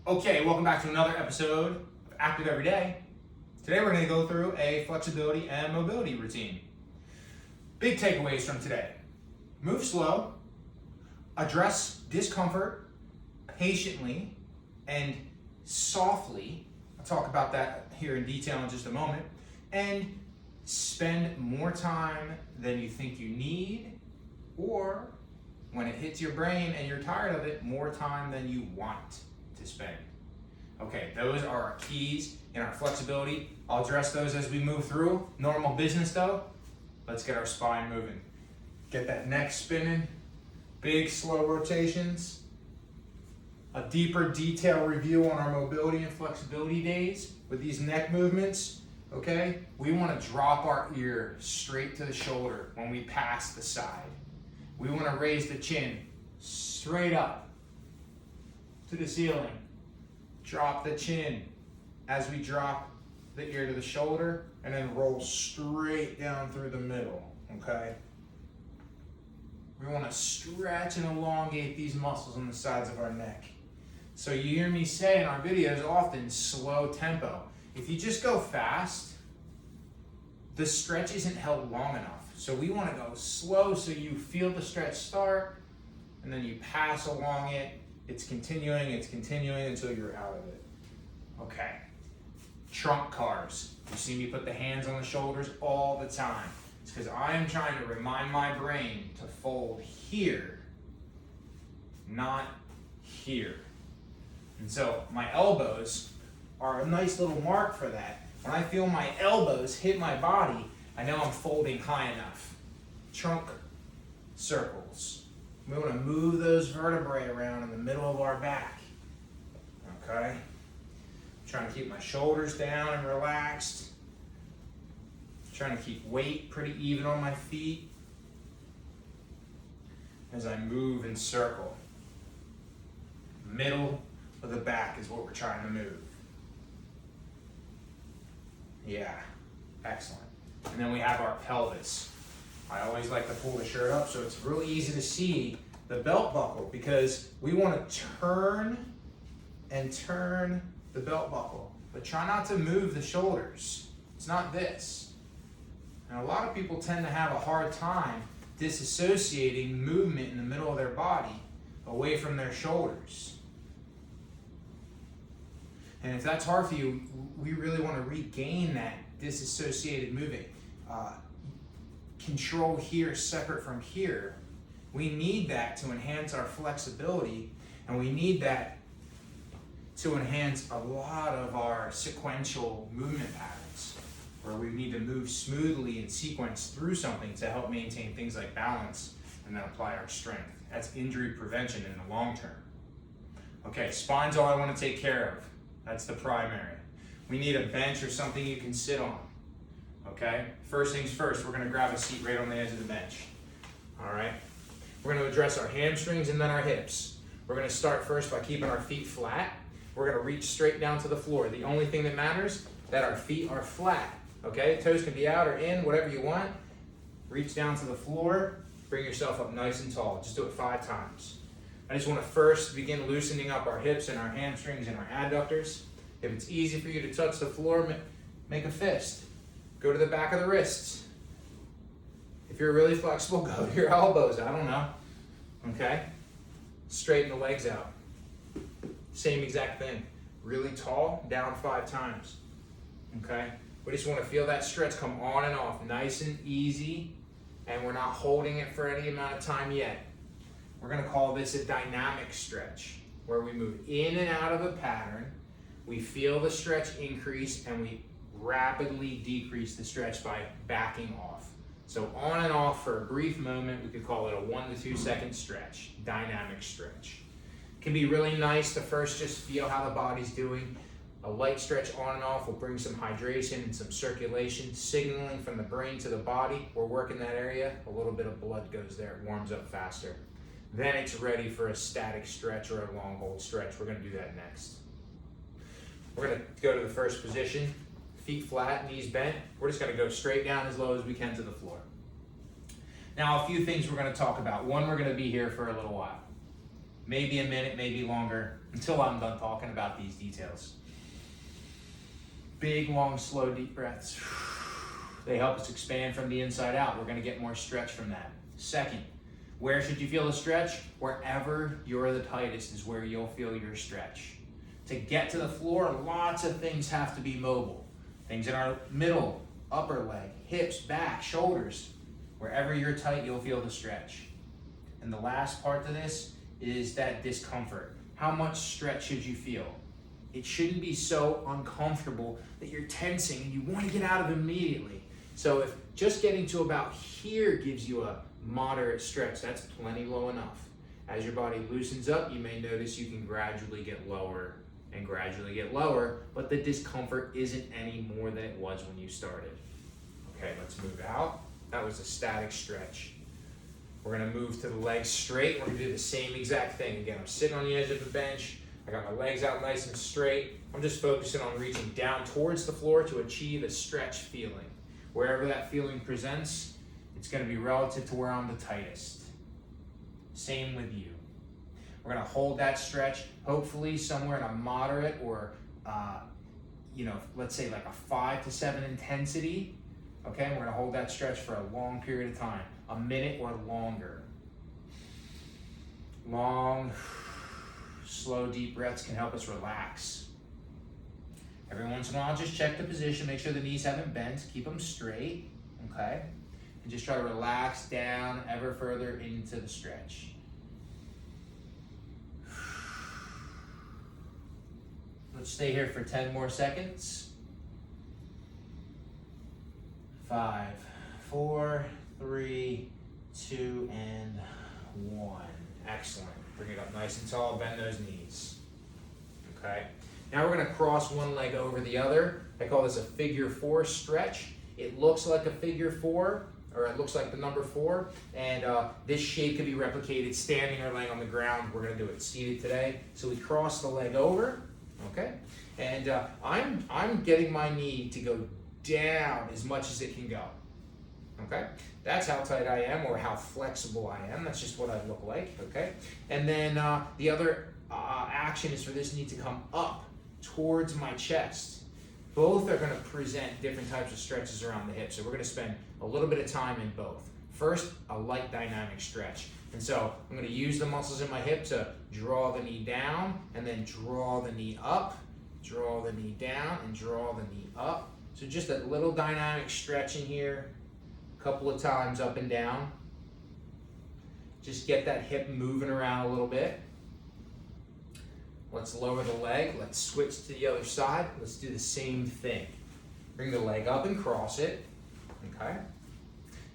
Okay, welcome back to another episode of Active Every Day. Today we're going to go through a flexibility and mobility routine. Big takeaways from today. Move slow, address discomfort patiently and softly. I'll talk about that here in detail in just a moment. And spend more time than you think you need, or when it hits your brain and you're tired of it, more time than you want to spend. Okay, those are our keys in our flexibility. I'll address those as we move through. Normal business though, let's get our spine moving. Get that neck spinning, big slow rotations. A deeper detail review on our mobility and flexibility days with these neck movements, okay? We wanna drop our ear straight to the shoulder when we pass the side. We wanna raise the chin straight up to the ceiling. Drop the chin as we drop the ear to the shoulder and then roll straight down through the middle, okay? We want to stretch and elongate these muscles on the sides of our neck. So you hear me say in our videos often, slow tempo. If you just go fast, the stretch isn't held long enough. So we want to go slow so you feel the stretch start and then you pass along it. It's continuing until you're out of it. Okay. Trunk cars. You see me put the hands on the shoulders all the time. It's because I am trying to remind my brain to fold here, not here. And so my elbows are a nice little mark for that. When I feel my elbows hit my body, I know I'm folding high enough. Trunk circles. We want to move those vertebrae around in the middle of our back. Okay? Trying to keep my shoulders down and relaxed. Trying to keep weight pretty even on my feet as I move and circle. Middle of the back is what we're trying to move. Yeah, excellent. And then we have our pelvis. I always like to pull the shirt up so it's really easy to see the belt buckle because we want to turn the belt buckle, but try not to move the shoulders. It's not this. And a lot of people tend to have a hard time disassociating movement in the middle of their body away from their shoulders. And if that's hard for you, we really want to regain that disassociated moving. Control here separate from here. We need that to enhance our flexibility, and we need that to enhance a lot of our sequential movement patterns, where we need to move smoothly and sequence through something to help maintain things like balance and then apply our strength. That's injury prevention in the long term. Okay, spine's all I want to take care of. That's the primary. We need a bench or something you can sit on. Okay, first things first, we're going to grab a seat right on the edge of the bench. All right, we're going to address our hamstrings and then our hips. We're going to start first by keeping our feet flat. We're going to reach straight down to the floor. The only thing that matters is that our feet are flat. Okay, toes can be out or in, whatever you want. Reach down to the floor, bring yourself up nice and tall. Just do it 5 times. I just want to first begin loosening up our hips and our hamstrings and our adductors. If it's easy for you to touch the floor, make a fist. Go to the back of the wrists. If you're really flexible, go to your elbows. I don't know. Okay? Straighten the legs out. Same exact thing. Really tall, down 5 times. Okay? We just want to feel that stretch come on and off, nice and easy, and we're not holding it for any amount of time yet. We're going to call this a dynamic stretch, where we move in and out of a pattern, we feel the stretch increase, and we rapidly decrease the stretch by backing off. So on and off for a brief moment, we could call it a 1 to 2 second stretch, dynamic stretch. It can be really nice to first just feel how the body's doing. A light stretch on and off will bring some hydration and some circulation, signaling from the brain to the body. We're working that area, a little bit of blood goes there, it warms up faster. Then it's ready for a static stretch or a long hold stretch. We're going to do that next. We're going to go to the first position, feet flat, knees bent. We're just going to go straight down as low as we can to the floor. Now, a few things we're going to talk about. One, we're going to be here for a little while. maybe a minute, maybe longer, until I'm done talking about these details. Big, long, slow, deep breaths. They help us expand from the inside out. We're gonna get more stretch from that. Second, where should you feel the stretch? Wherever you're the tightest is where you'll feel your stretch. To get to the floor, lots of things have to be mobile. Things in our middle, upper leg, hips, back, shoulders. Wherever you're tight, you'll feel the stretch. And the last part to this is that discomfort. How much stretch should you feel? It shouldn't be so uncomfortable that you're tensing and you want to get out of it immediately. So if just getting to about here gives you a moderate stretch, that's plenty low enough. As your body loosens up, you may notice you can gradually get lower and gradually get lower, but the discomfort isn't any more than it was when you started. Okay, let's move out. That was a static stretch. We're gonna move to the legs straight. We're gonna do the same exact thing. Again, I'm sitting on the edge of the bench. I got my legs out nice and straight. I'm just focusing on reaching down towards the floor to achieve a stretch feeling. Wherever that feeling presents, it's gonna be relative to where I'm the tightest. Same with you. We're gonna hold that stretch, hopefully somewhere in a moderate or, let's say like a 5 to 7 intensity. Okay, we're gonna hold that stretch for a long period of time, a minute or longer. Long, slow, deep breaths can help us relax. Every once in a while, just check the position, make sure the knees haven't bent, keep them straight, okay? And just try to relax down ever further into the stretch. Let's stay here for 10 more seconds. 5, 4, 3, 2, and 1. Excellent. Bring it up nice and tall, bend those knees. Okay. Now we're going to cross one leg over the other. I call this a figure 4 stretch. It looks like a figure 4, or it looks like the number 4, and this shape can be replicated standing or laying on the ground. We're going to do it seated today. So we cross the leg over, okay, and I'm getting my knee to go down as much as it can go. Okay, that's how tight I am or how flexible I am. That's just what I look like. Okay, and then the other action is for this knee to come up towards my chest. Both are going to present different types of stretches around the hip, so we're going to spend a little bit of time in both. First, a light dynamic stretch, and so I'm going to use the muscles in my hip to draw the knee down and then draw the knee up, draw the knee down and draw the knee up. So just a little dynamic stretch in here, a couple of times up and down. Just get that hip moving around a little bit. Let's lower the leg. Let's switch to the other side. Let's do the same thing. Bring the leg up and cross it. Okay.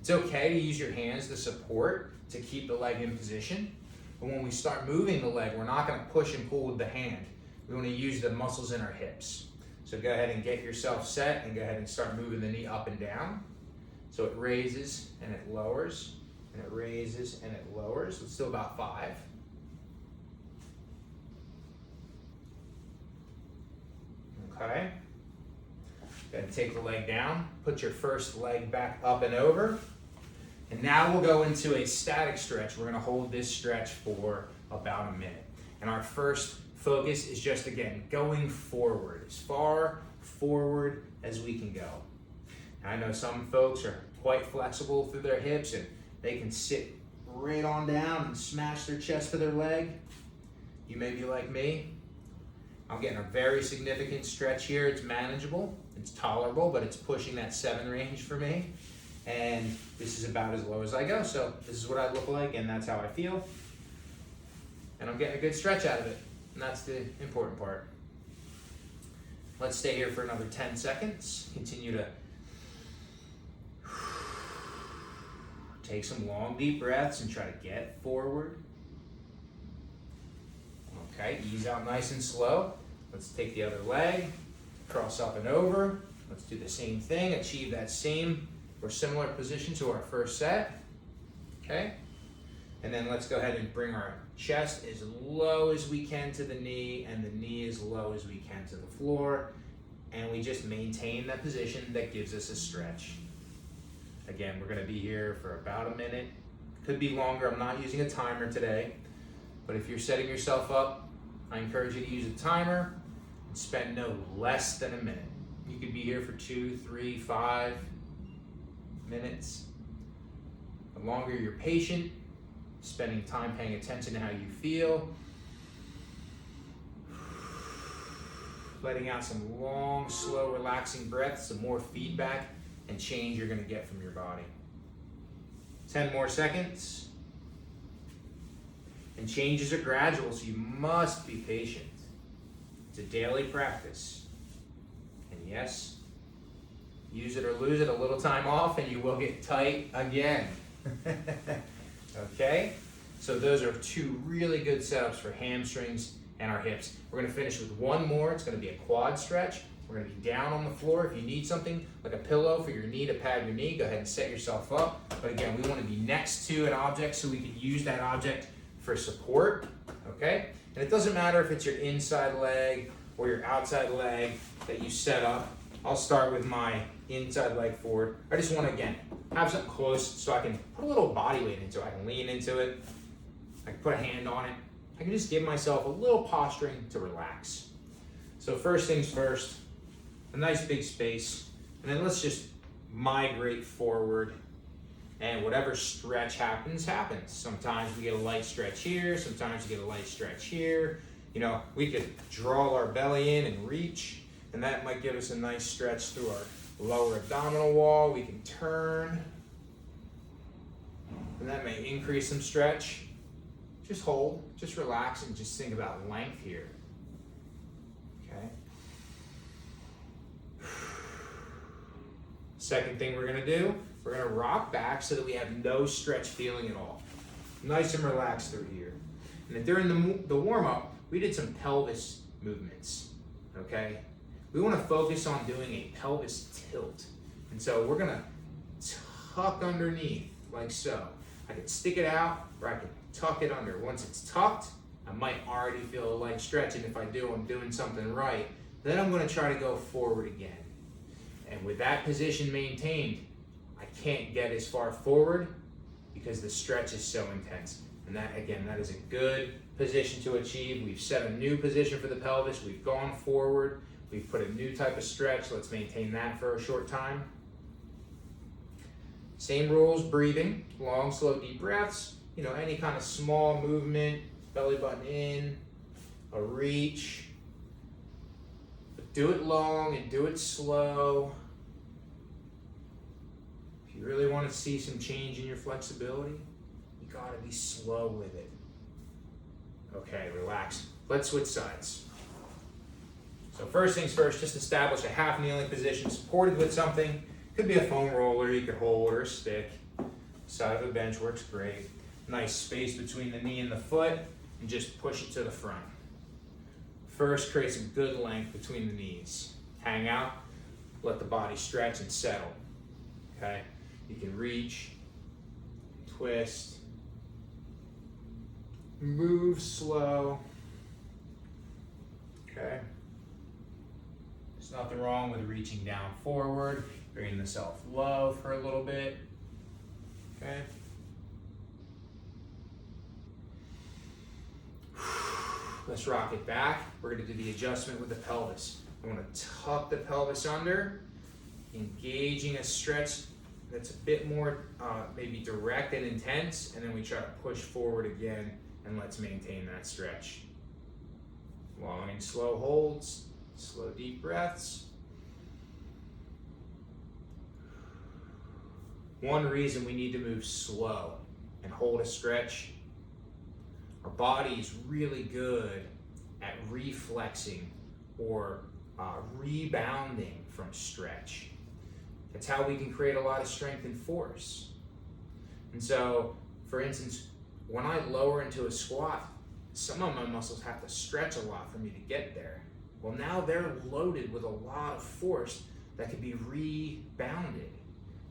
It's okay to use your hands to support, to keep the leg in position. But when we start moving the leg, we're not going to push and pull with the hand. We want to use the muscles in our hips. So go ahead and get yourself set and go ahead and start moving the knee up and down. So it raises and it lowers, and it raises and it lowers. Let's do about 5. Okay. Go ahead and take the leg down. Put your first leg back up and over. And now we'll go into a static stretch. We're going to hold this stretch for about a minute. And our first focus is just, again, going forward, as far forward as we can go. Now, I know some folks are quite flexible through their hips and they can sit right on down and smash their chest to their leg. You may be like me. I'm getting a very significant stretch here. It's manageable, it's tolerable, but it's pushing that 7 range for me. And this is about as low as I go. So this is what I look like and that's how I feel. And I'm getting a good stretch out of it. And that's the important part. Let's stay here for another 10 seconds. Continue to take some long, deep breaths and try to get forward. Okay, ease out nice and slow. Let's take the other leg, cross up and over. Let's do the same thing, achieve that same or similar position to our first set. Okay, and then let's go ahead and bring our chest as low as we can to the knee and the knee as low as we can to the floor. And we just maintain that position that gives us a stretch. Again, we're gonna be here for about a minute. Could be longer, I'm not using a timer today. But if you're setting yourself up, I encourage you to use a timer and spend no less than a minute. You could be here for 2, 3, 5 minutes. The longer you're patient, spending time paying attention to how you feel, letting out some long, slow, relaxing breaths, some more feedback and change you're going to get from your body. 10 more seconds. And changes are gradual, so you must be patient. It's a daily practice. And yes, use it or lose it, a little time off and you will get tight again. Okay? So those are 2 really good setups for hamstrings and our hips. We're going to finish with one more. It's going to be a quad stretch. We're going to be down on the floor. If you need something like a pillow for your knee to pad your knee, go ahead and set yourself up. But again, we want to be next to an object so we can use that object for support, okay? And it doesn't matter if it's your inside leg or your outside leg that you set up. I'll start with my inside leg forward. I just want to, again, have something close so I can put a little body weight into it. I can lean into it. I can put a hand on it. I can just give myself a little posturing to relax. So first things first, a nice big space, and then let's just migrate forward, and whatever stretch happens, happens. Sometimes we get a light stretch here, sometimes we get a light stretch here. You know, we could draw our belly in and reach, and that might give us a nice stretch through our lower abdominal wall. We can turn, and that may increase some stretch. Just hold, just relax, and just think about length here. Okay. Second thing we're gonna do, we're gonna rock back so that we have no stretch feeling at all. Nice and relaxed through here. And then during the warm-up, we did some pelvis movements, okay? We wanna focus on doing a pelvis tilt. And so we're gonna tuck underneath, like so. I could stick it out, or I could tuck it under. Once it's tucked, I might already feel a light stretch, and if I do, I'm doing something right. Then I'm gonna try to go forward again. And with that position maintained, I can't get as far forward because the stretch is so intense. And that, again, that is a good position to achieve. We've set a new position for the pelvis. We've gone forward. We've put a new type of stretch. Let's maintain that for a short time. Same rules, breathing, long, slow, deep breaths. You know, any kind of small movement, belly button in, a reach. But do it long and do it slow. If you really want to see some change in your flexibility, you gotta be slow with it. Okay, relax. Let's switch sides. So first things first, just establish a half kneeling position supported with something. Could be a foam roller you could hold, or a stick. Side of a bench works great. Nice space between the knee and the foot, and just push it to the front. First, create some good length between the knees. Hang out, let the body stretch and settle. Okay? You can reach, twist, move slow. Okay? There's nothing wrong with reaching down forward, bringing the self low for a little bit. Okay? Let's rock it back. We're going to do the adjustment with the pelvis. I want to tuck the pelvis under, engaging a stretch that's a bit more maybe direct and intense, and then we try to push forward again, and let's maintain that stretch. Long and slow holds, slow deep breaths. One reason we need to move slow and hold a stretch, our body is really good at reflexing or rebounding from stretch. That's how we can create a lot of strength and force. And so, for instance, when I lower into a squat, some of my muscles have to stretch a lot for me to get there. Well, now they're loaded with a lot of force that could be rebounded.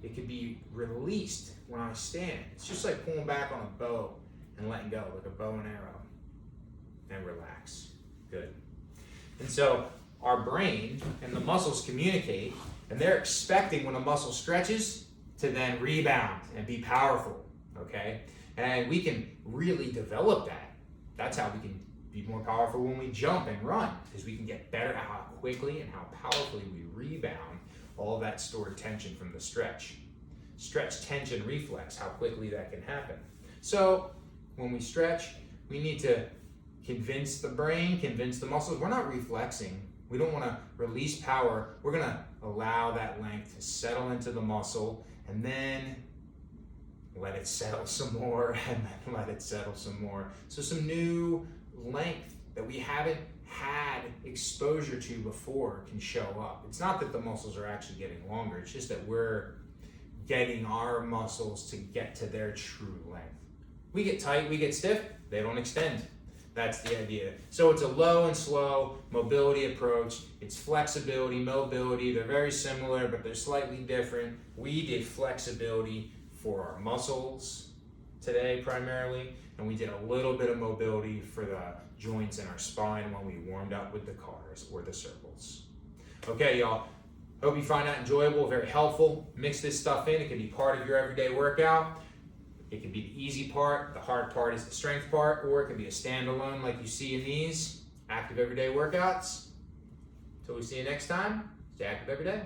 It could be released when I stand. It's just like pulling back on a bow and letting go, like a bow and arrow. And relax. Good. And so our brain and the muscles communicate, and they're expecting when a muscle stretches to then rebound and be powerful, okay? And we can really develop that That's how we can be more powerful when we jump and run, because we can get better at how quickly and how powerfully we rebound all that stored tension from the stretch. Stretch, tension, reflex, how quickly that can happen. So when we stretch, we need to convince the brain, convince the muscles. We're not reflexing. We don't want to release power. We're going to allow that length to settle into the muscle and then let it settle some more and then let it settle some more. So some new length that we haven't had exposure to before can show up. It's not that the muscles are actually getting longer. It's just that we're getting our muscles to get to their true length. We get tight, we get stiff, they don't extend. That's the idea. So it's a low and slow mobility approach. It's flexibility, mobility. They're very similar, but they're slightly different. We did flexibility for our muscles today primarily, and we did a little bit of mobility for the joints in our spine when we warmed up with the cars or the circles. Okay, y'all. Hope you find that enjoyable, very helpful. Mix this stuff in. It can be part of your everyday workout. It can be the easy part. The hard part is the strength part, or it can be a standalone like you see in these active everyday workouts. Until we see you next time, stay active every day.